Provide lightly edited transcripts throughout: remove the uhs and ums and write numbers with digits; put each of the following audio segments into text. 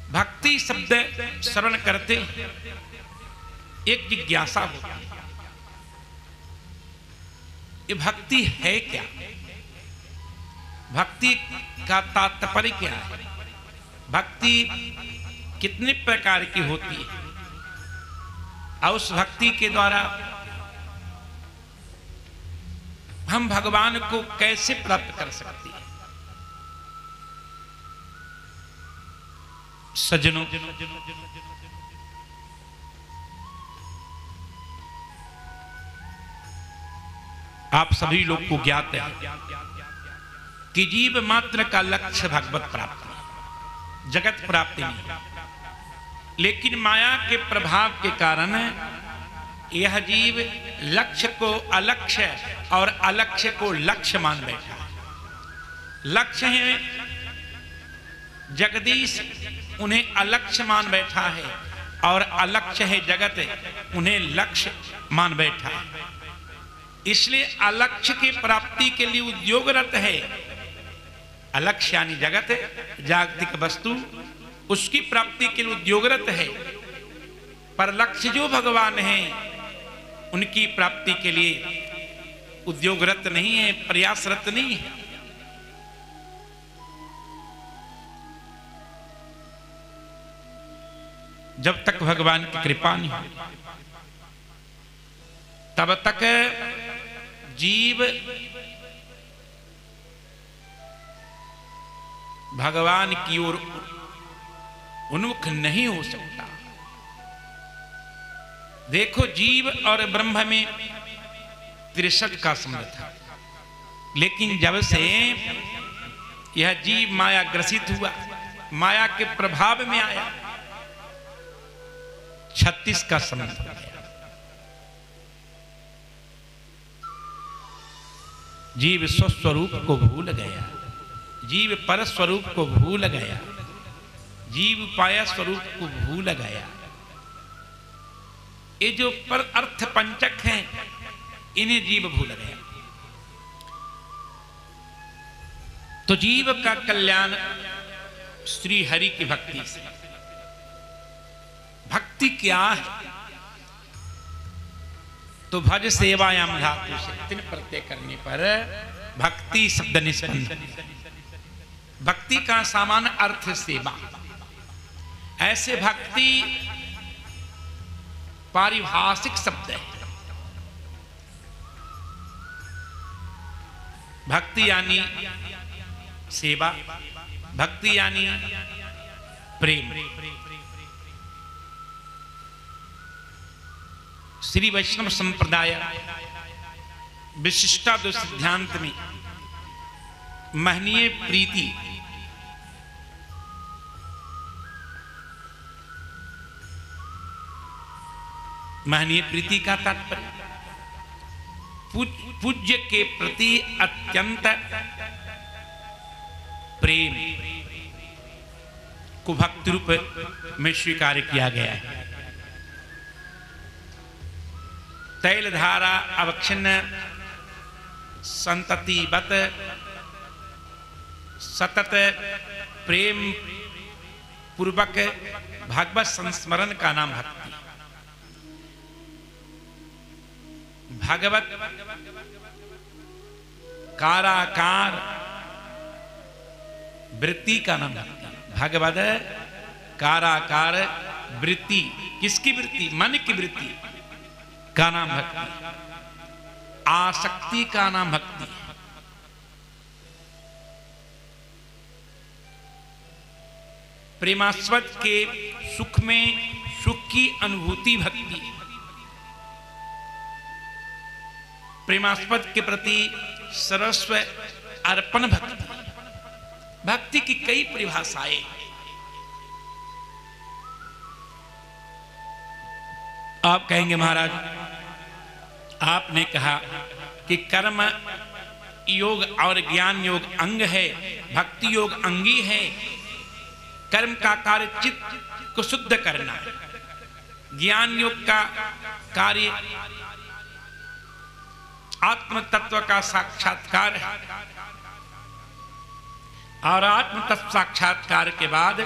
भक्ति शब्द श्रवण करते एक जिज्ञासा होती है, ये भक्ति है क्या, भक्ति का तात्पर्य क्या है, भक्ति कितने प्रकार की होती है और उस भक्ति के द्वारा हम भगवान को कैसे प्राप्त कर सकते हैं। सज्जनों, आप सभी लोग को ज्ञात है कि जीव मात्र का लक्ष्य भगवत प्राप्ति, जगत प्राप्ति नहीं, लेकिन माया के प्रभाव के कारण यह जीव लक्ष्य को अलक्ष्य और अलक्ष्य को लक्ष्य मान बैठा है। लक्ष्य है जगदीश, उन्हें अलक्ष्य मान बैठा है, और अलक्ष्य है जगत, उन्हें लक्ष्य मान बैठा है। इसलिए अलक्ष्य की प्राप्ति के लिए उद्योगरत है। अलक्ष्य यानी जगत, जागतिक वस्तु, उसकी प्राप्ति के लिए उद्योगरत है, पर लक्ष्य जो भगवान है उनकी प्राप्ति के लिए उद्योगरत नहीं है, प्रयासरत नहीं है। जब तक भगवान की कृपा नहीं हो तब तक जीव भगवान की ओर उन्मुख नहीं हो सकता। देखो, जीव और ब्रह्म में 63 का संबंध था, लेकिन जब से यह जीव माया ग्रसित हुआ, माया के प्रभाव में आया, 36 का संबंध हो गया। जीव स्वस्वरूप को भूल गया, जीव पर स्वरूप को भूल गया, जीव पाया स्वरूप को भूल गया। ये जो पर अर्थ पंचक हैं, इन्हें जीव भूल गया। तो जीव का कल्याण श्री हरि की भक्ति से। भक्ति क्या है? तो भज सेवायाम धातु से 3 प्रत्यय करने पर भक्ति शब्द निष्पन्न। भक्ति का सामान्य अर्थ सेवा। ऐसे भक्ति पारिभाषिक शब्द है। भक्ति यानी सेवा, भक्ति यानी प्रेम। श्री वैष्णव संप्रदाय विशिष्टाद्वैत सिद्धांत में महनीय प्रीति महनीय प्रीति का तात्पर्य पूज्य के प्रति अत्यंत प्रेम को भक्ति रूप में स्वीकार किया गया है। तैलधारा अवक्षिन्न संततिवत सतत प्रेम पूर्वक भागवत संस्मरण का नाम भक्ति। भागवत काराकार वृत्ति का नाम भक्ति। भागवत काराकार वृत्ति, किसकी वृत्ति? मन की वृत्ति का नाम भक्ति। आसक्ति का नाम भक्ति। प्रेमास्पद के सुख में सुख की अनुभूति भक्ति। प्रेमास्पद के प्रति सर्वस्व अर्पण भक्ति। भक्ति की कई परिभाषाएं। आप कहेंगे महाराज, आपने कहा कि कर्म योग और ज्ञान योग अंग है, भक्ति योग अंगी है। कर्म का कार्य चित्त को शुद्ध करना है, ज्ञान योग का कार्य आत्म तत्व का साक्षात्कार है, और आत्म तत्व साक्षात्कार के बाद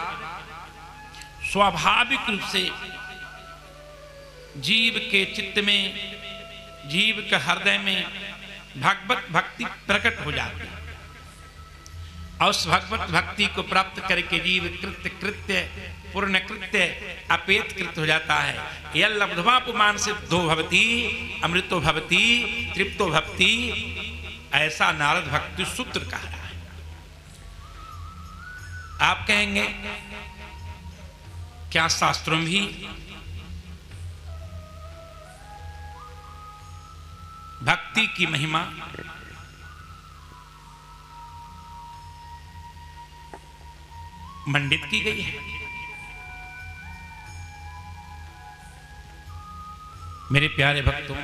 स्वाभाविक रूप से जीव के चित्त में, जीव के हृदय में भगवत भक्ति प्रकट हो जाती है और उस भगवत भक्ति को प्राप्त करके जीव कृत्य कृत्य पूर्ण कृत्य अपेत कृत हो जाता है। यह लब्ध्वा पुमान सिद्धो भवति अमृतो भवति तृप्तो भवति, ऐसा नारद भक्ति सूत्र कह रहा है। आप कहेंगे क्या शास्त्रों में भी भक्ति की महिमा मंडित की गई है? मेरे प्यारे भक्तों,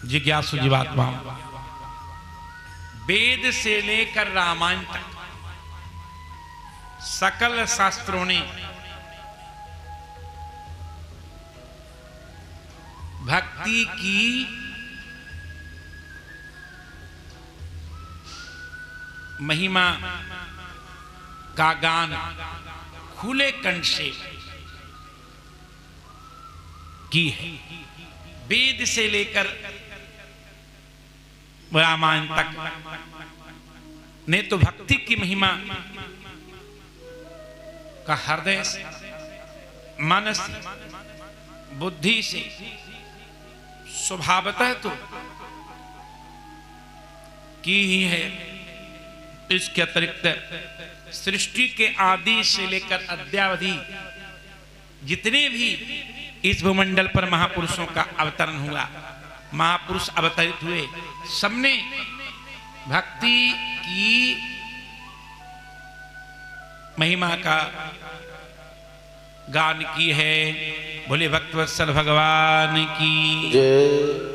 जिज्ञासु जीवात्माओं, वेद से लेकर रामायण तक सकल शास्त्रों ने भक्ति की महिमा का गान खुले कंठ से की है। वेद से लेकर रामायण तक ने तो भक्ति की महिमा का हृदय से, मन से, बुद्धि से स्वभावतः तो की ही है। इसके अतिरिक्त सृष्टि के आदि से लेकर अद्यावधि जितने भी इस भूमंडल पर महापुरुषों का अवतरण हुआ, महापुरुष अवतरित हुए, सबने भक्ति की महिमा का गान की है। बोले भक्तवत्सल भगवान की जय।